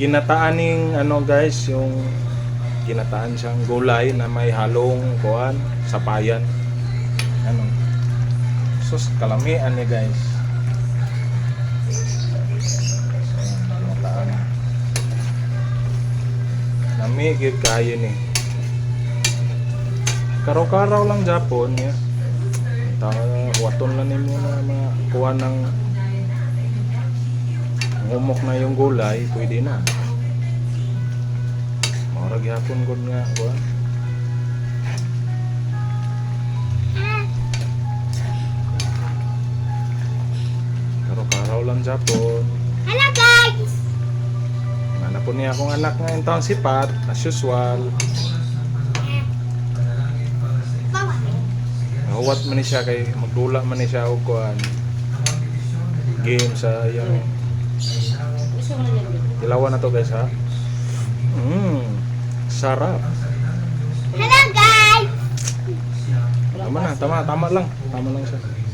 Ginataaning ano guys, yung ginataan siyang gulay na may halong kuan, sapayan. Ano? Sus, kalamian ni guys. Ayan, ginataan. Lami gid kayo ni. Karaw-karaw lang Japon ya. Waton lang nimo na mga kuha ng ngumok na yung gulay, pwede na. Maurag yapon gud nga kuha. Karaw-karaw lang Japon. Hello guys! Mana po niya akong anak nga yung taong sipat, as usual. Huwat man ni siya kay magdula man ni siya og kuan game sa yung ilawan na to guys ha. Sarap. Hello guys! Tama na, tama lang siya.